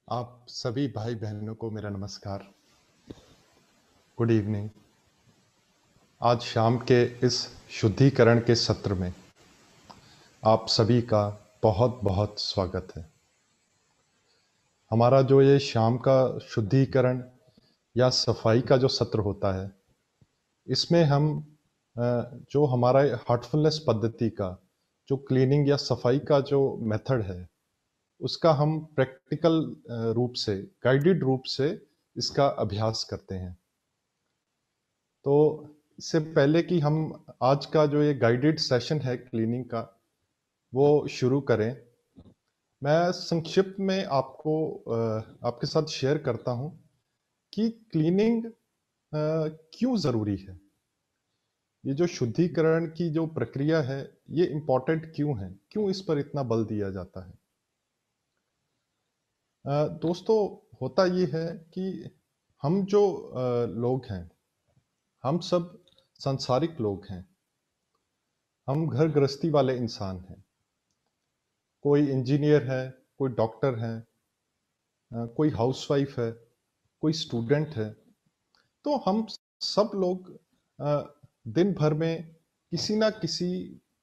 आप सभी भाई बहनों को मेरा नमस्कार। Good evening. आज शाम के इस शुद्धिकरण के सत्र में आप सभी का बहुत बहुत स्वागत है। हमारा जो ये शाम का शुद्धिकरण या सफाई का जो सत्र होता है, इसमें हम जो हमारा हार्टफुलनेस पद्धति का जो क्लीनिंग या सफाई का जो मेथड है, उसका हम प्रैक्टिकल रूप से, गाइडेड रूप से इसका अभ्यास करते हैं। तो इससे पहले कि हम आज का जो ये गाइडेड सेशन है क्लीनिंग का वो शुरू करें, मैं संक्षिप्त में आपके साथ शेयर करता हूं कि क्लीनिंग क्यों ज़रूरी है। ये जो शुद्धिकरण की जो प्रक्रिया है, ये इम्पोर्टेंट क्यों है, क्यों इस पर इतना बल दिया जाता है। दोस्तों, होता ये है कि हम जो लोग हैं, हम सब सांसारिक लोग हैं। हम घर गृहस्थी वाले इंसान हैं। कोई इंजीनियर है, कोई डॉक्टर है, कोई हाउसवाइफ है, कोई स्टूडेंट है। तो हम सब लोग दिन भर में किसी ना किसी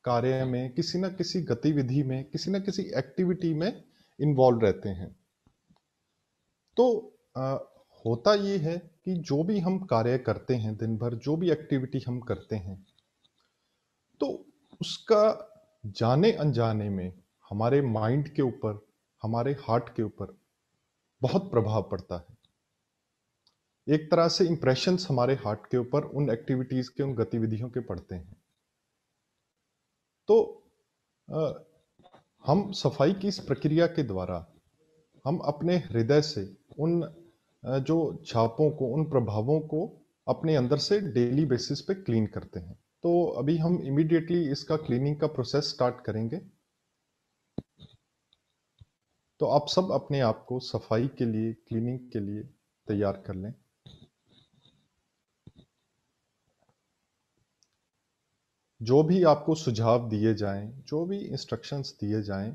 कार्य में, किसी ना किसी गतिविधि में, किसी ना किसी एक्टिविटी में इन्वॉल्व रहते हैं। तो अ, होता ये है कि जो भी हम कार्य करते हैं दिन भर, जो भी एक्टिविटी हम करते हैं, तो उसका जाने अनजाने में हमारे माइंड के ऊपर, हमारे हार्ट के ऊपर बहुत प्रभाव पड़ता है। एक तरह से इम्प्रेशंस हमारे हार्ट के ऊपर उन एक्टिविटीज के, उन गतिविधियों के पड़ते हैं। तो अ, हम सफाई की इस प्रक्रिया के द्वारा हम अपने हृदय से उन जो छापों को, उन प्रभावों को अपने अंदर से डेली बेसिस पे क्लीन करते हैं। तो अभी हम इमीडिएटली इसका क्लीनिंग का प्रोसेस स्टार्ट करेंगे। तो आप सब अपने आप को सफाई के लिए, क्लीनिंग के लिए तैयार कर लें। जो भी आपको सुझाव दिए जाएं, जो भी इंस्ट्रक्शंस दिए जाएं,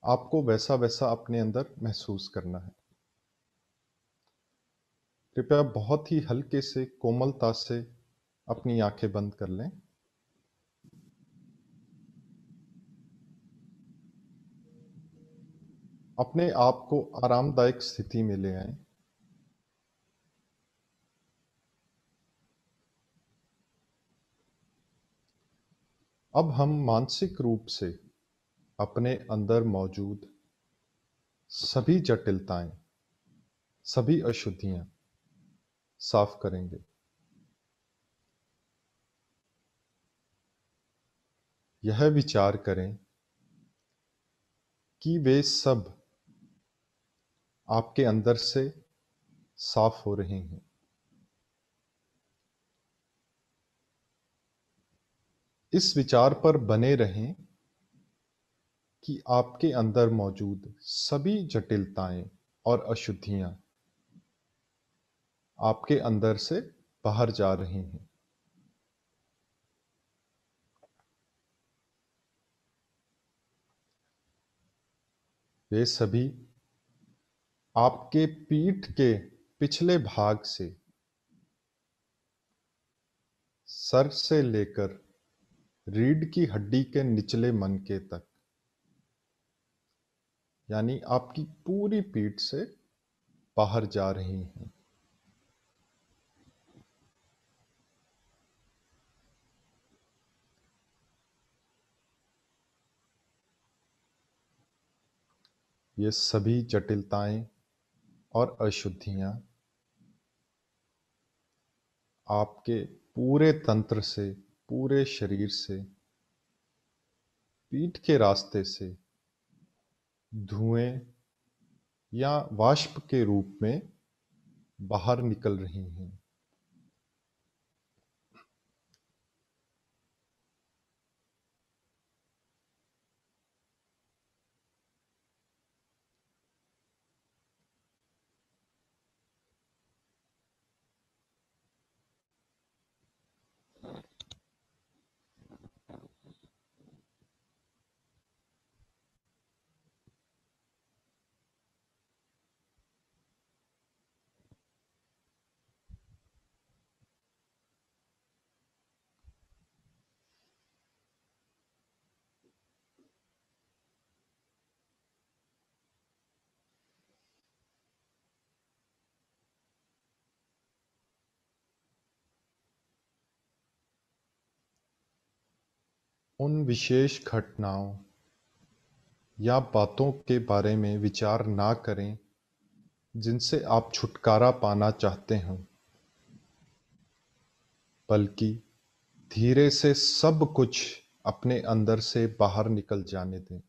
आपको वैसा वैसा अपने अंदर महसूस करना है। कृपया बहुत ही हल्के से, कोमलता से अपनी आंखें बंद कर लें। अपने आप को आरामदायक स्थिति में ले आएं। अब हम मानसिक रूप से अपने अंदर मौजूद सभी जटिलताएं, सभी अशुद्धियां साफ करेंगे। यह विचार करें कि वे सब आपके अंदर से साफ हो रहे हैं। इस विचार पर बने रहें कि आपके अंदर मौजूद सभी जटिलताएं और अशुद्धियां आपके अंदर से बाहर जा रही हैं। वे सभी आपके पीठ के पिछले भाग से, सर से लेकर रीढ़ की हड्डी के निचले मनके तक, यानी आपकी पूरी पीठ से बाहर जा रही हैं। ये सभी जटिलताएं और अशुद्धियां आपके पूरे तंत्र से, पूरे शरीर से, पीठ के रास्ते से धुएं या वाष्प के रूप में बाहर निकल रही हैं। उन विशेष घटनाओं या बातों के बारे में विचार ना करें जिनसे आप छुटकारा पाना चाहते हों, बल्कि धीरे से सब कुछ अपने अंदर से बाहर निकल जाने दें।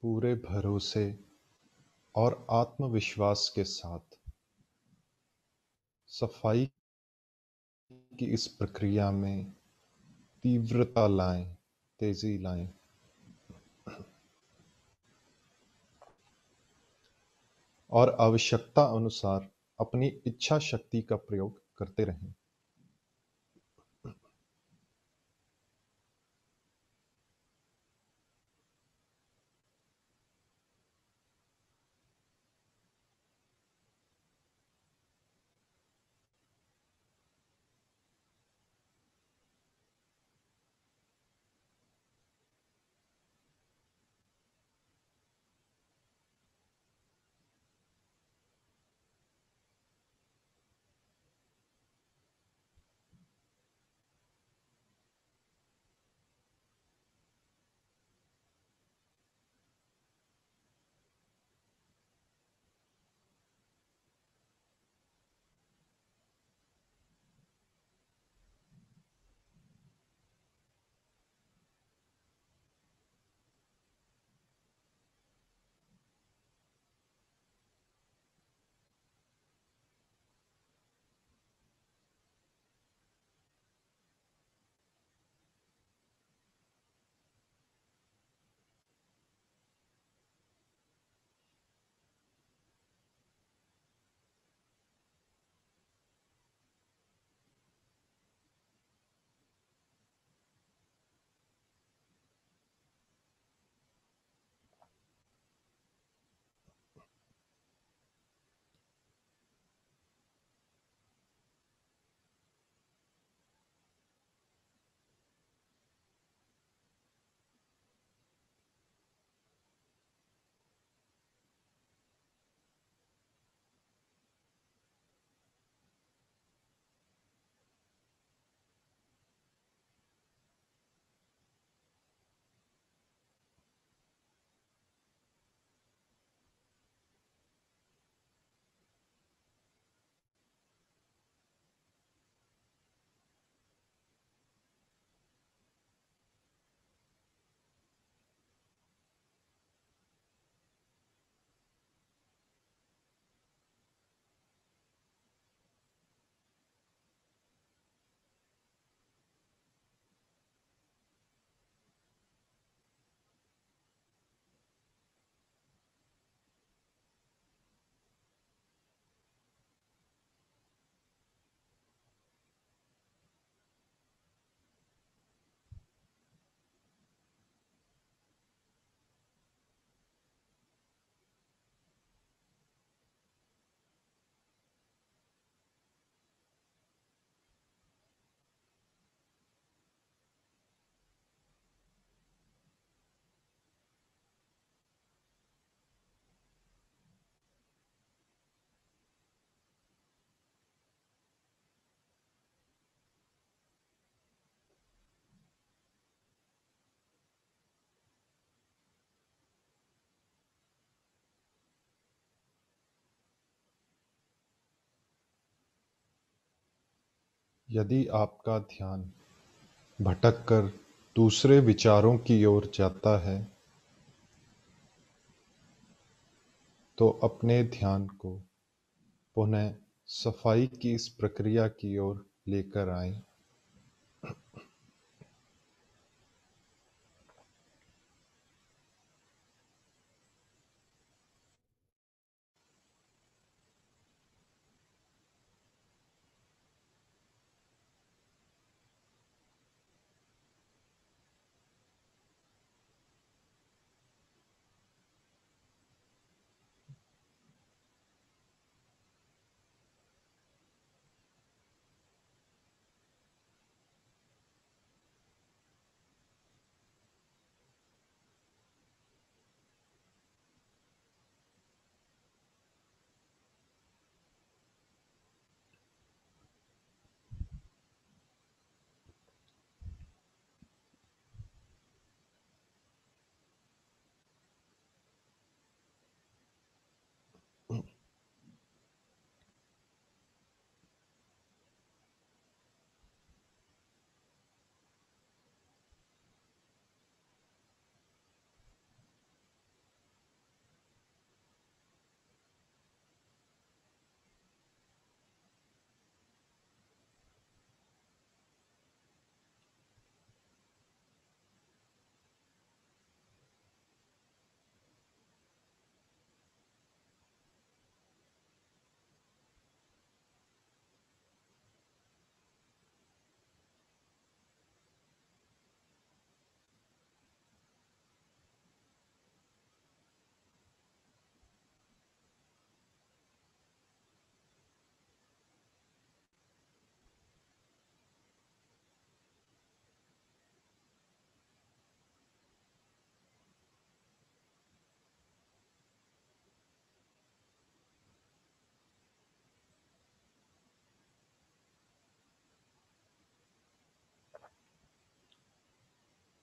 पूरे भरोसे और आत्मविश्वास के साथ सफाई की इस प्रक्रिया में तीव्रता लाएं, तेजी लाएं और आवश्यकता अनुसार अपनी इच्छा शक्ति का प्रयोग करते रहें। यदि आपका ध्यान भटककर दूसरे विचारों की ओर जाता है, तो अपने ध्यान को पुनः सफाई की इस प्रक्रिया की ओर लेकर आएं।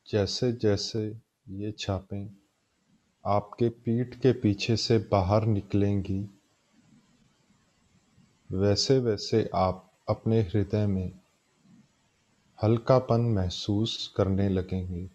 जैसे जैसे ये छापें आपके पीठ के पीछे से बाहर निकलेंगी, वैसे वैसे आप अपने हृदय में हल्कापन महसूस करने लगेंगे।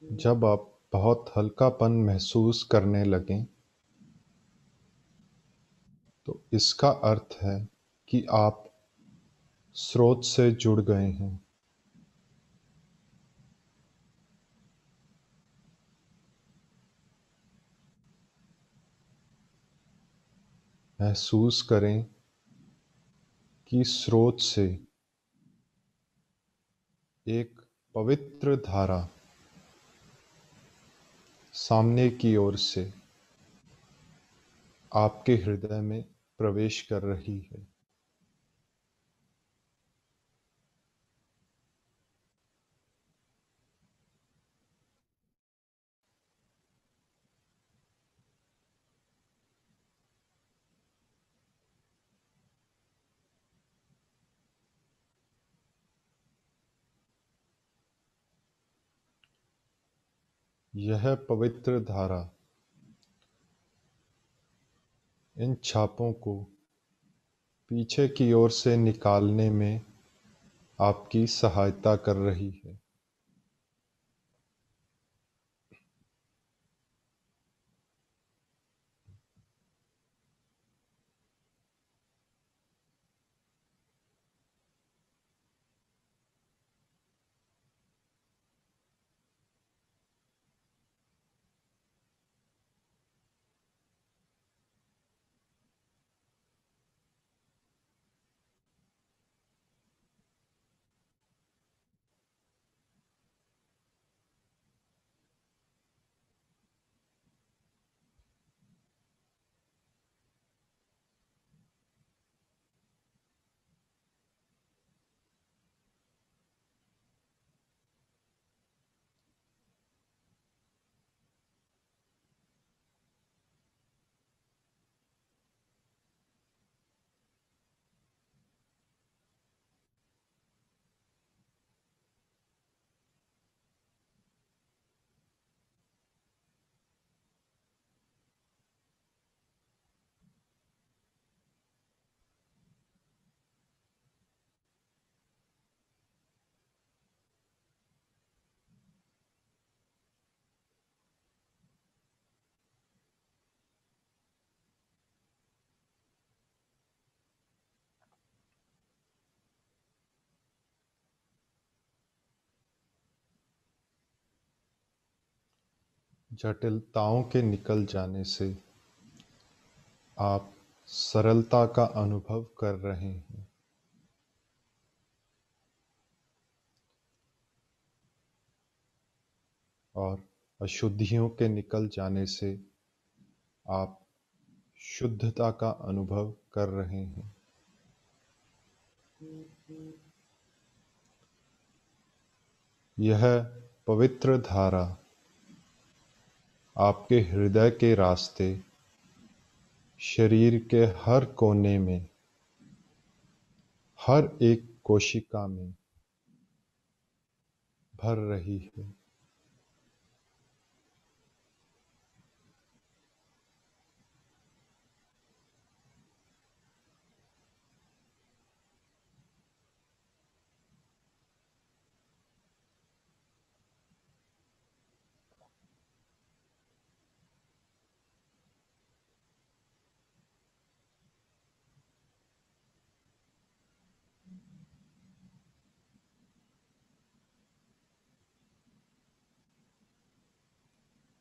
जब आप बहुत हल्कापन महसूस करने लगें, तो इसका अर्थ है कि आप स्रोत से जुड़ गए हैं। महसूस करें कि स्रोत से एक पवित्र धारा सामने की ओर से आपके हृदय में प्रवेश कर रही है। यह पवित्र धारा इन छापों को पीछे की ओर से निकालने में आपकी सहायता कर रही है। जटिलताओं के निकल जाने से आप सरलता का अनुभव कर रहे हैं। और अशुद्धियों के निकल जाने से आप शुद्धता का अनुभव कर रहे हैं। यह पवित्र धारा आपके हृदय के रास्ते शरीर के हर कोने में, हर एक कोशिका में भर रही है।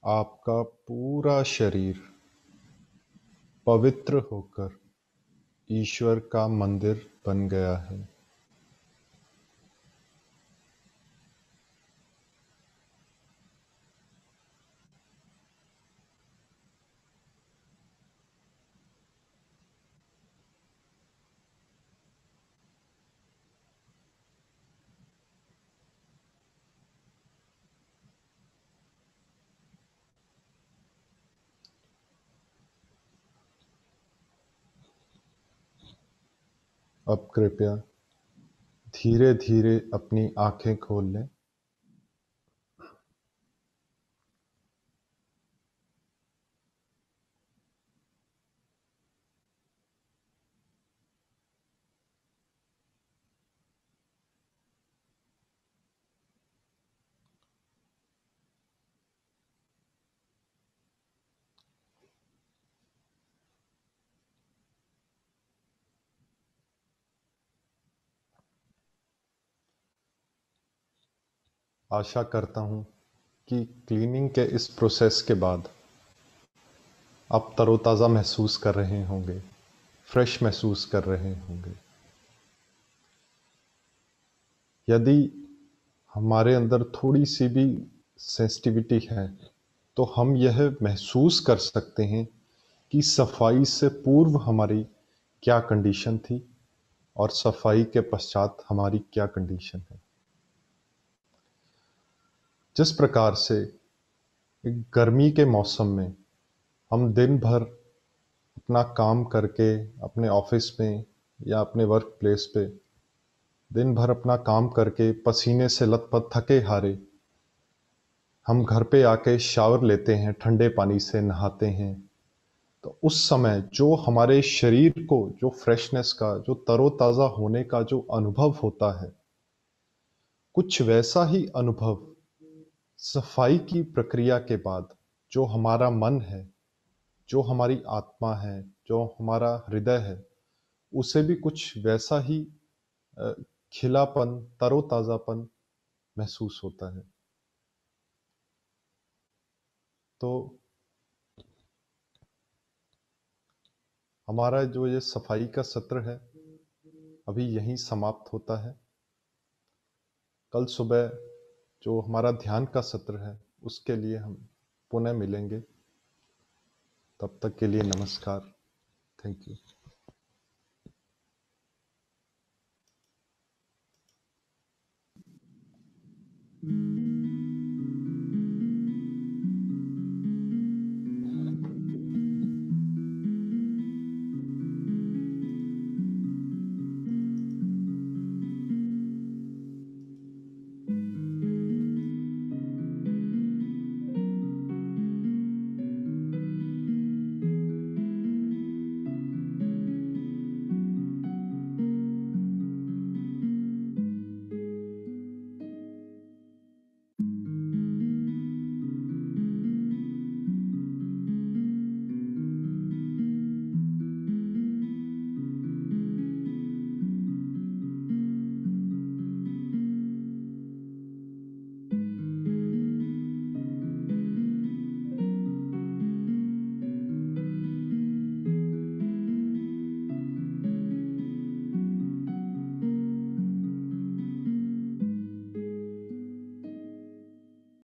आपका पूरा शरीर पवित्र होकर ईश्वर का मंदिर बन गया है। अब कृपया धीरे धीरे अपनी आंखें खोल लें। आशा करता हूं कि क्लीनिंग के इस प्रोसेस के बाद आप तरोताज़ा महसूस कर रहे होंगे, फ्रेश महसूस कर रहे होंगे। यदि हमारे अंदर थोड़ी सी भी सेंसिटिविटी है, तो हम यह महसूस कर सकते हैं कि सफाई से पूर्व हमारी क्या कंडीशन थी और सफाई के पश्चात हमारी क्या कंडीशन है। जिस प्रकार से गर्मी के मौसम में हम दिन भर अपना काम करके अपने ऑफिस में या अपने वर्क प्लेस पे दिन भर अपना काम करके पसीने से लथपथ थके हारे हम घर पे आके शावर लेते हैं, ठंडे पानी से नहाते हैं, तो उस समय जो हमारे शरीर को जो फ्रेशनेस का, जो तरोताजा होने का जो अनुभव होता है, कुछ वैसा ही अनुभव सफाई की प्रक्रिया के बाद जो हमारा मन है, जो हमारी आत्मा है, जो हमारा हृदय है, उसे भी कुछ वैसा ही अ, खिलापन, तरोताजापन महसूस होता है। तो हमारा जो ये सफाई का सत्र है अभी यहीं समाप्त होता है। कल सुबह जो हमारा ध्यान का सत्र है उसके लिए हम पुनः मिलेंगे। तब तक के लिए नमस्कार। Thank you.